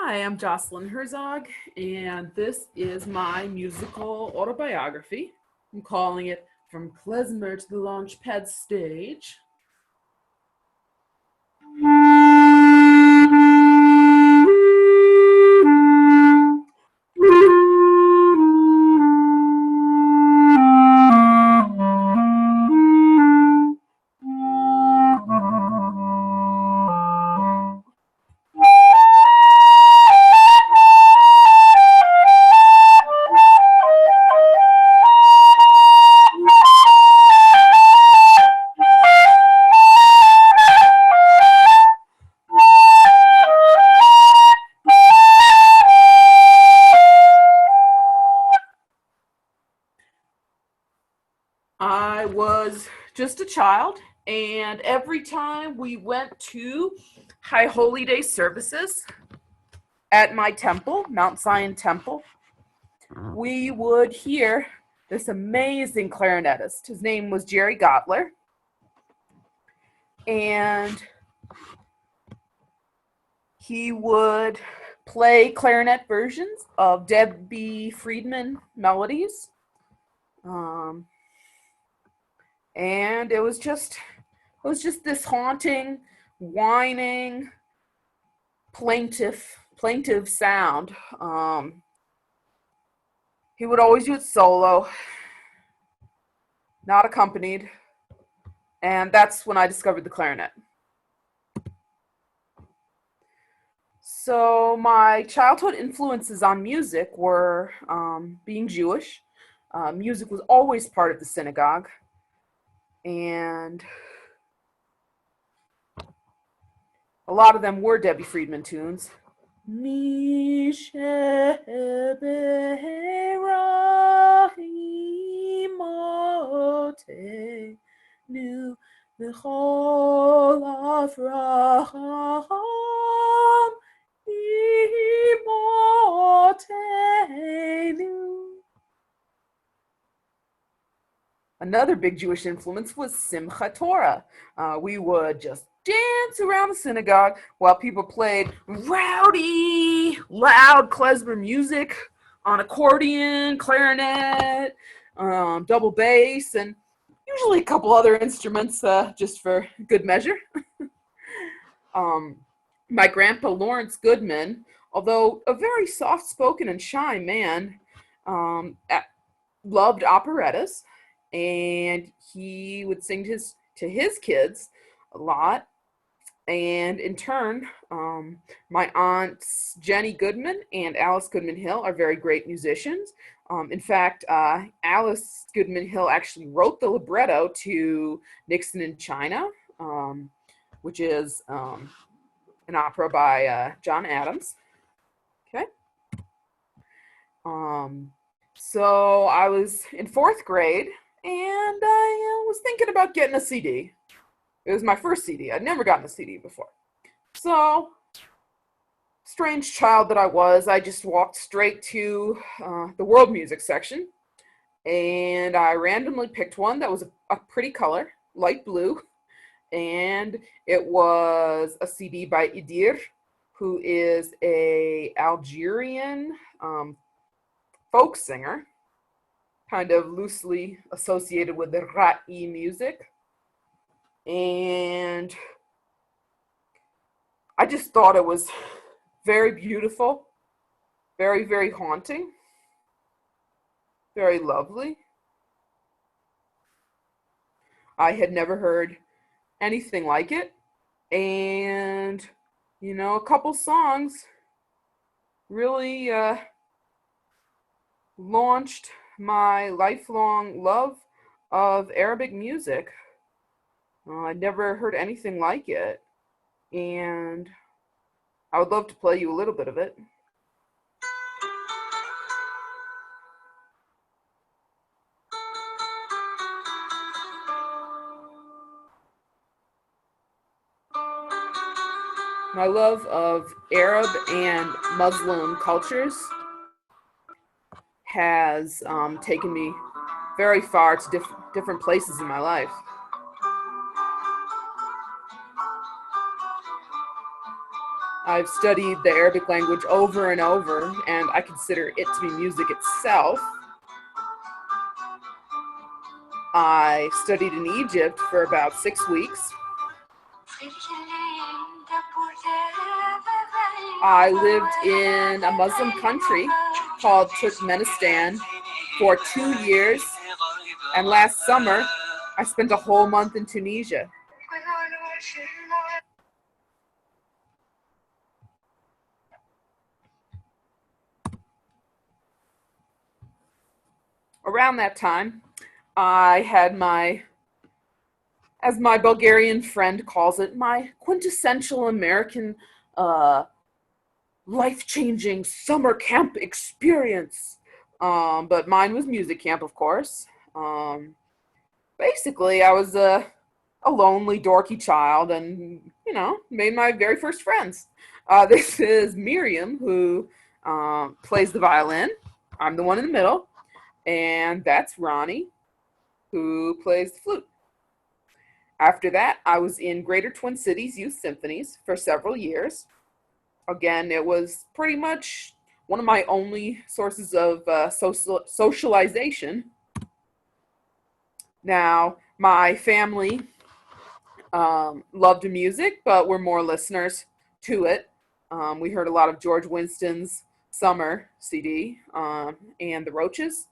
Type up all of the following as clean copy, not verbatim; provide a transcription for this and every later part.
Hi, I'm Jocelyn Herzog, and this is my musical autobiography. I'm calling it From Klezmer to the Launchpad Stage. I was just a child, and every time we went to High Holy Day services at my temple, Mount Zion Temple, we would hear this amazing clarinetist. His name was Jerry Gottler, and he would play clarinet versions of Debbie Friedman melodies. Um, and it was just this haunting, whining, plaintive sound. He would always do it solo, not accompanied, and that's when I discovered the clarinet. So my childhood influences on music were being Jewish. Music was always part of the synagogue, and a lot of them were Debbie Friedman tunes. Nu v'chol Avraham imotenu. Another big Jewish influence was Simchat Torah. We would just dance around the synagogue while people played rowdy, loud klezmer music on accordion, clarinet, double bass, and usually a couple other instruments just for good measure. My grandpa Lawrence Goodman, although a very soft-spoken and shy man, loved operettas, and he would sing to his kids a lot. And in turn, my aunts Jenny Goodman and Alice Goodman Hill are very great musicians. In fact, Alice Goodman Hill actually wrote the libretto to Nixon in China, which is an opera by John Adams. Okay. So I was in fourth grade, and I was thinking about getting a CD. It was my first CD. I'd never gotten a CD before. So, strange child that I was, I just walked straight to the world music section, and I randomly picked one that was a pretty color, light blue, and it was a CD by Idir, who is a Algerian folk singer, kind of loosely associated with the Ra'i music. And I just thought it was very beautiful, very, very haunting, very lovely. I had never heard anything like it. And, a couple songs really launched my lifelong love of Arabic music. I'd never heard anything like it, and I would love to play you a little bit of it. My love of Arab and Muslim cultures has taken me very far to different places in my life. I've studied the Arabic language over and over, and I consider it to be music itself. I studied in Egypt for about 6 weeks. I lived in a Muslim country called Turkmenistan for 2 years, and last summer I spent a whole month in Tunisia. Around that time, I had my, as my Bulgarian friend calls it, my quintessential American uh, life-changing summer camp experience. But mine was music camp, of course. Um, Basically, I was a lonely, dorky child, and made my very first friends. This is Miriam, who plays the violin. I'm the one in the middle, and that's Ronnie, who plays the flute. After that, I was in Greater Twin Cities Youth Symphonies for several years. Again, it was pretty much one of my only sources of socialization. Now, my family loved music, but were more listeners to it. We heard a lot of George Winston's Summer CD and the Roaches.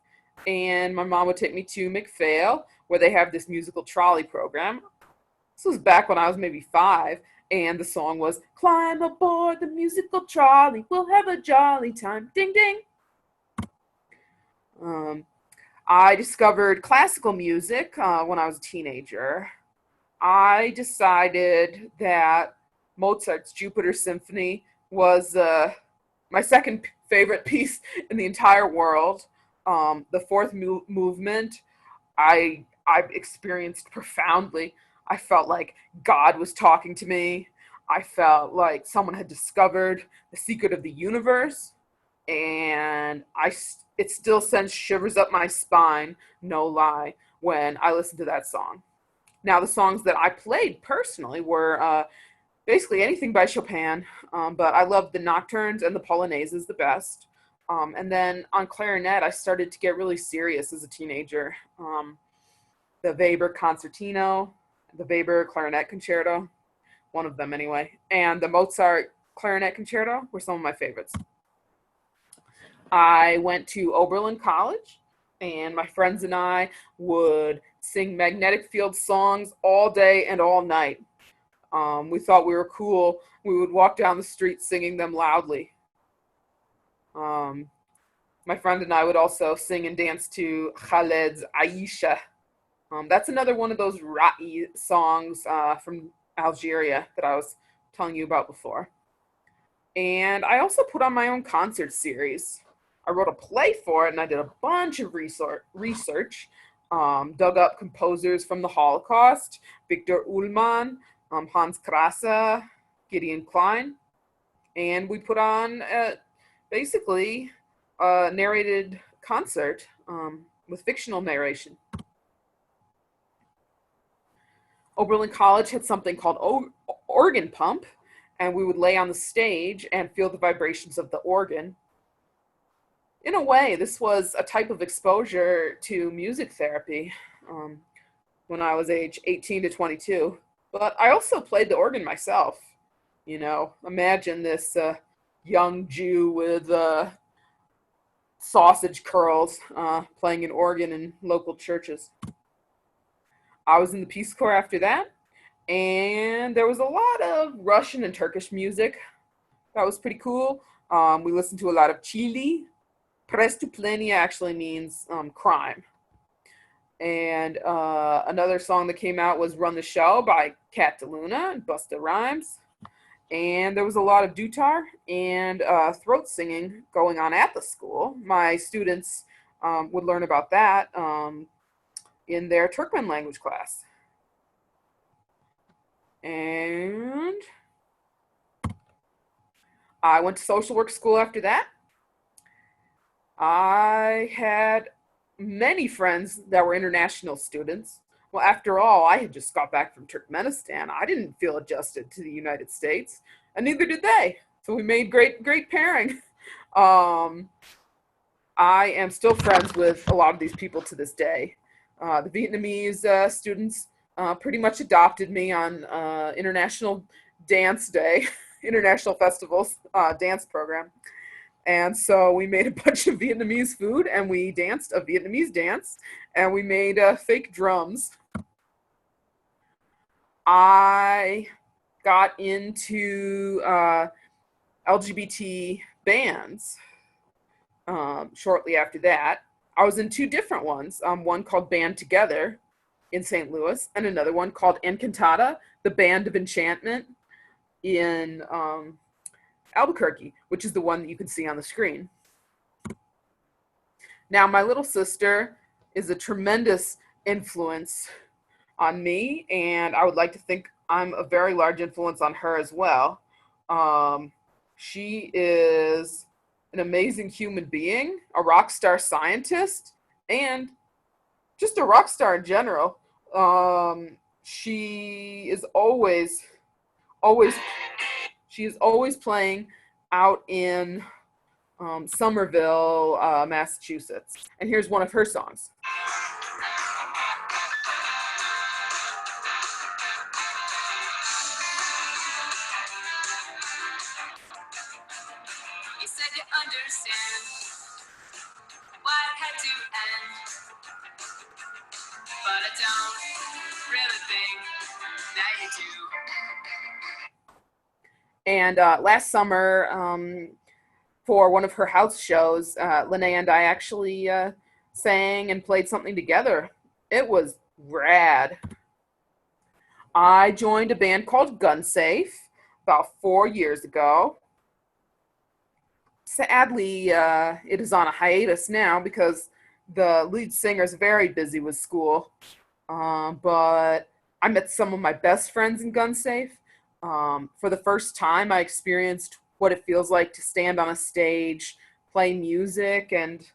And my mom would take me to McPhail, where they have this musical trolley program. This was back when I was maybe 5, and the song was "Climb aboard the musical trolley, we'll have a jolly time, ding ding." Um, I discovered classical music when I was a teenager. I decided that Mozart's Jupiter Symphony was my second favorite piece in the entire world. The fourth movement, I experienced profoundly. I felt like God was talking to me. I felt like someone had discovered the secret of the universe, and it still sends shivers up my spine, no lie, when I listen to that song. Now, the songs that I played personally were basically anything by Chopin, but I loved the nocturnes and the polonaises the best. And then on clarinet, I started to get really serious as a teenager. The Weber Concertino, the Weber Clarinet Concerto, one of them anyway, and the Mozart Clarinet Concerto were some of my favorites. I went to Oberlin College, and my friends and I would sing magnetic field songs all day and all night. We thought we were cool. We would walk down the street singing them loudly. Um, my friend and I would also sing and dance to Khaled's Aisha. That's another one of those Ra'i songs from Algeria that I was telling you about before. And I also put on my own concert series. I wrote a play for it, and I did a bunch of research, dug up composers from the Holocaust, Victor Ullmann, Hans Krasse, Gideon Klein, and we put on basically a narrated concert with fictional narration. Oberlin College had something called organ pump, and we would lay on the stage and feel the vibrations of the organ. In a way, this was a type of exposure to music therapy um, when I was age 18 to 22. But I also played the organ myself. Imagine this young Jew with sausage curls playing an organ in local churches. I was in the Peace Corps after that, and there was a lot of Russian and Turkish music. That was pretty cool. We listened to a lot of Chili. Prestuplenia actually means crime. And another song that came out was Run the Show by Cat DeLuna and Busta Rhymes. And there was a lot of dutar and throat singing going on at the school. My students would learn about that in their Turkmen language class. And I went to social work school after that. I had many friends that were international students. Well, after all, I had just got back from Turkmenistan. I didn't feel adjusted to the United States, and neither did they. So we made great pairing. Um, I am still friends with a lot of these people to this day. The Vietnamese students pretty much adopted me on International Dance Day, International Festivals dance program. And so we made a bunch of Vietnamese food and we danced a Vietnamese dance and we made fake drums. I got into LGBT bands shortly after that. I was in two different ones, one called Band Together in St. Louis, and another one called Encantada, the Band of Enchantment in Albuquerque, which is the one that you can see on the screen. Now, my little sister is a tremendous influence on me, and I would like to think I'm a very large influence on her as well. She is an amazing human being, a rock star scientist, and just a rock star in general. She is always, she is always playing out in Somerville, Massachusetts. And here's one of her songs. You said you understand why it had to end, but I don't really think that you do. And last summer, for one of her house shows, Lene and I actually sang and played something together. It was rad. I joined a band called Gunsafe about 4 years ago. Sadly, it is on a hiatus now because the lead singer is very busy with school. But I met some of my best friends in Gunsafe. For the first time, I experienced what it feels like to stand on a stage, play music, and,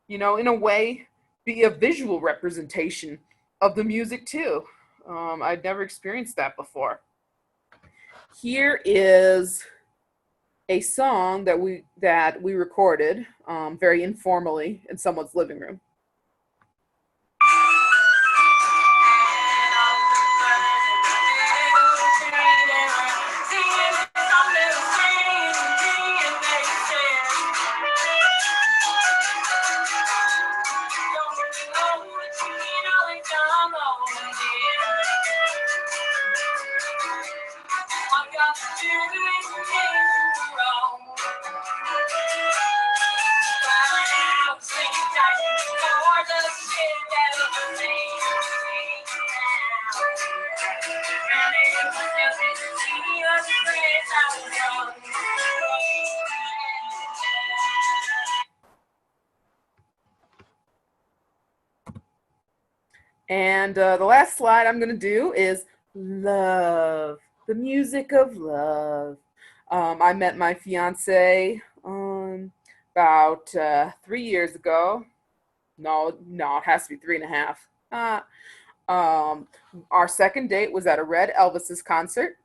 you know, in a way, be a visual representation of the music too. I'd never experienced that before. Here is a song that we recorded very informally in someone's living room. And the last slide I'm going to do is love, the music of love. I met my fiance about 3 years ago. No, it has to be 3.5. Our second date was at a Red Elvis's concert.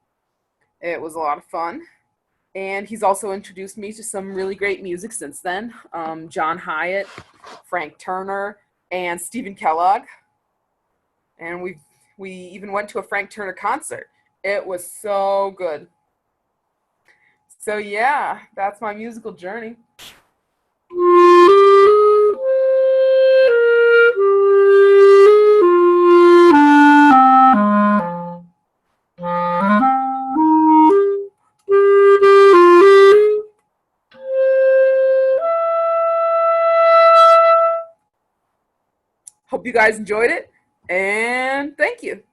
It was a lot of fun. And he's also introduced me to some really great music since then. John Hyatt, Frank Turner, and Stephen Kellogg. And we even went to a Frank Turner concert. It was so good. So yeah, that's my musical journey. Hope you guys enjoyed it, and thank you.